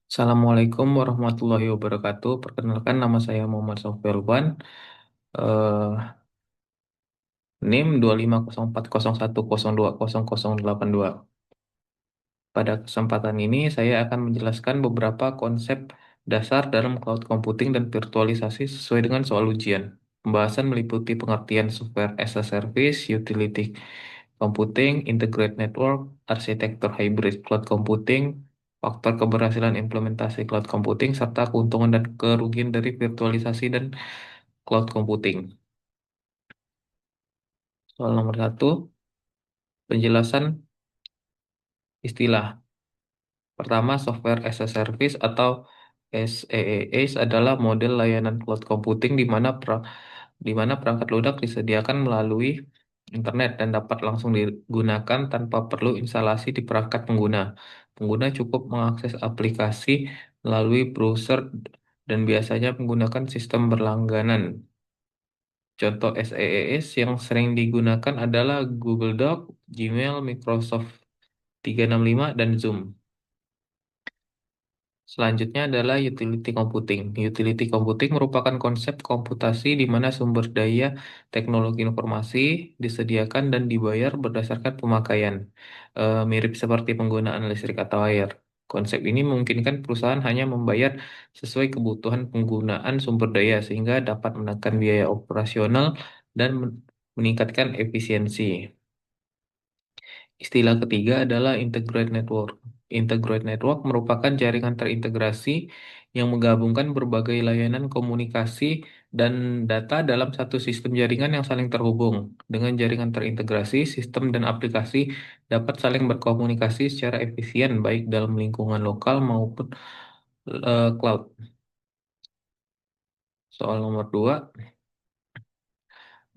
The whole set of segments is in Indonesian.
Assalamualaikum warahmatullahi wabarakatuh. Perkenalkan nama saya Muhammad Sofirwan. Eh, NIM 2504010200082. Pada kesempatan ini saya akan menjelaskan beberapa konsep dasar dalam cloud computing dan virtualisasi sesuai dengan soal ujian. Pembahasan meliputi pengertian software as a service, utility computing, integrated network, arsitektur hybrid cloud computing, faktor keberhasilan implementasi cloud computing, serta keuntungan dan kerugian dari virtualisasi dan cloud computing. Soal nomor satu, penjelasan istilah. Pertama, software as a service atau SaaS adalah model layanan cloud computing di mana perangkat lunak disediakan melalui internet dan dapat langsung digunakan tanpa perlu instalasi di perangkat pengguna. Pengguna cukup mengakses aplikasi melalui browser dan biasanya menggunakan sistem berlangganan. Contoh SaaS yang sering digunakan adalah Google Doc, Gmail, Microsoft 365, dan Zoom. Selanjutnya adalah utility computing. Utility computing merupakan konsep komputasi di mana sumber daya teknologi informasi disediakan dan dibayar berdasarkan pemakaian, mirip seperti penggunaan listrik atau air. Konsep ini memungkinkan perusahaan hanya membayar sesuai kebutuhan penggunaan sumber daya sehingga dapat menekan biaya operasional dan meningkatkan efisiensi. Istilah ketiga adalah integrated network. Integrated network merupakan jaringan terintegrasi yang menggabungkan berbagai layanan komunikasi dan data dalam satu sistem jaringan yang saling terhubung. Dengan jaringan terintegrasi, sistem dan aplikasi dapat saling berkomunikasi secara efisien baik dalam lingkungan lokal maupun cloud. Soal nomor dua,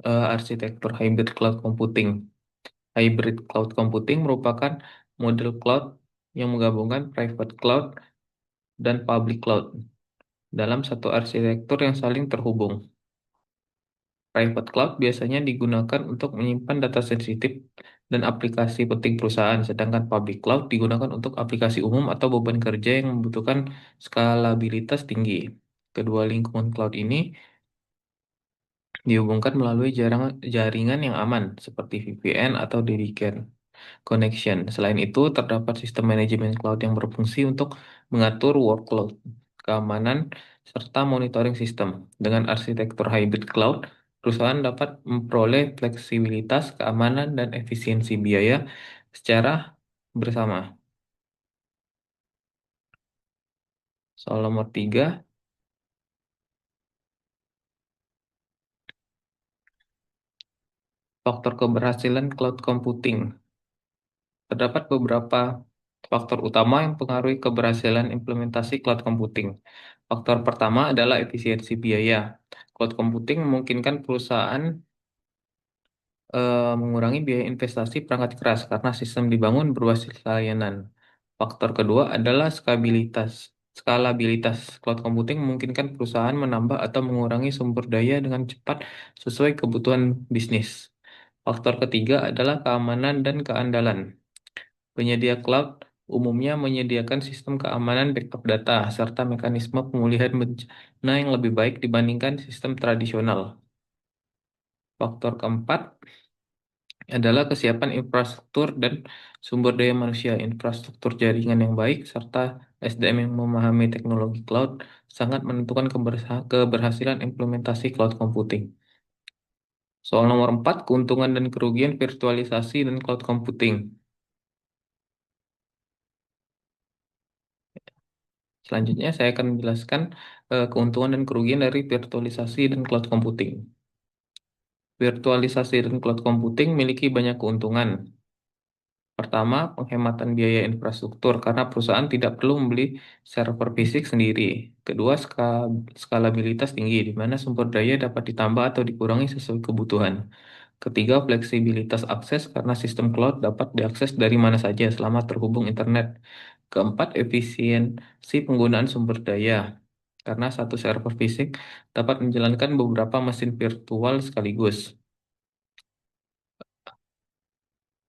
arsitektur hybrid cloud computing. Hybrid cloud computing merupakan model cloud yang menggabungkan private cloud dan public cloud dalam satu arsitektur yang saling terhubung. Private cloud biasanya digunakan untuk menyimpan data sensitif dan aplikasi penting perusahaan, sedangkan public cloud digunakan untuk aplikasi umum atau beban kerja yang membutuhkan skalabilitas tinggi. Kedua lingkungan cloud ini dihubungkan melalui jaringan yang aman, seperti VPN atau dedicated connection. Selain itu, terdapat sistem manajemen cloud yang berfungsi untuk mengatur workload, keamanan, serta monitoring sistem. Dengan arsitektur hybrid cloud, perusahaan dapat memperoleh fleksibilitas, keamanan, dan efisiensi biaya secara bersama. Soal nomor 3, faktor keberhasilan cloud computing. Terdapat beberapa faktor utama yang mempengaruhi keberhasilan implementasi cloud computing. Faktor pertama adalah efisiensi biaya. Cloud computing memungkinkan perusahaan mengurangi biaya investasi perangkat keras karena sistem dibangun berbasis layanan. Faktor kedua adalah skabilitas. Skalabilitas cloud computing memungkinkan perusahaan menambah atau mengurangi sumber daya dengan cepat sesuai kebutuhan bisnis. Faktor ketiga adalah keamanan dan keandalan. Penyedia cloud umumnya menyediakan sistem keamanan backup data serta mekanisme pemulihan bencana yang lebih baik dibandingkan sistem tradisional. Faktor keempat adalah kesiapan infrastruktur dan sumber daya manusia, infrastruktur jaringan yang baik, serta SDM yang memahami teknologi cloud sangat menentukan keberhasilan implementasi cloud computing. Soal nomor 4, keuntungan dan kerugian virtualisasi dan cloud computing. Selanjutnya saya akan menjelaskan keuntungan dan kerugian dari virtualisasi dan cloud computing. Virtualisasi dan cloud computing memiliki banyak keuntungan. Pertama, penghematan biaya infrastruktur karena perusahaan tidak perlu membeli server fisik sendiri. Kedua, skalabilitas tinggi di mana sumber daya dapat ditambah atau dikurangi sesuai kebutuhan. Ketiga, fleksibilitas akses karena sistem cloud dapat diakses dari mana saja selama terhubung internet. Keempat, efisiensi penggunaan sumber daya karena satu server fisik dapat menjalankan beberapa mesin virtual sekaligus.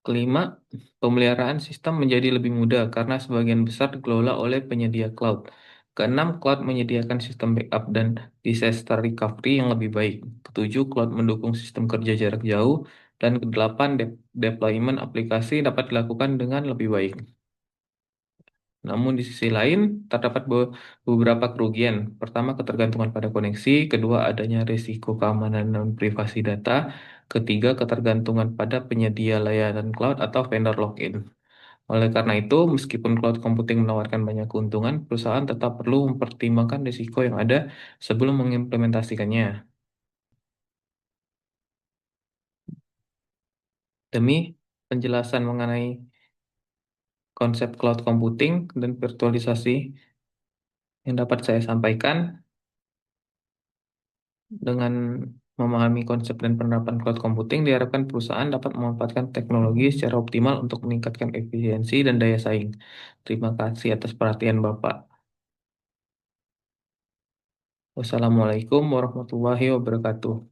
Kelima, pemeliharaan sistem menjadi lebih mudah karena sebagian besar dikelola oleh penyedia cloud. Keenam, cloud menyediakan sistem backup dan disaster recovery yang lebih baik. Ketujuh, cloud mendukung sistem kerja jarak jauh. Dan kedelapan, deployment aplikasi dapat dilakukan dengan lebih baik. Namun di sisi lain, terdapat beberapa kerugian. Pertama, ketergantungan pada koneksi. Kedua, adanya risiko keamanan dan privasi data. Ketiga, ketergantungan pada penyedia layanan cloud atau vendor login. Oleh karena itu, meskipun cloud computing menawarkan banyak keuntungan, perusahaan tetap perlu mempertimbangkan risiko yang ada sebelum mengimplementasikannya. Demi penjelasan mengenai konsep cloud computing dan virtualisasi yang dapat saya sampaikan, dengan memahami konsep dan penerapan cloud computing, diharapkan perusahaan dapat memanfaatkan teknologi secara optimal untuk meningkatkan efisiensi dan daya saing. Terima kasih atas perhatian Bapak. Wassalamualaikum warahmatullahi wabarakatuh.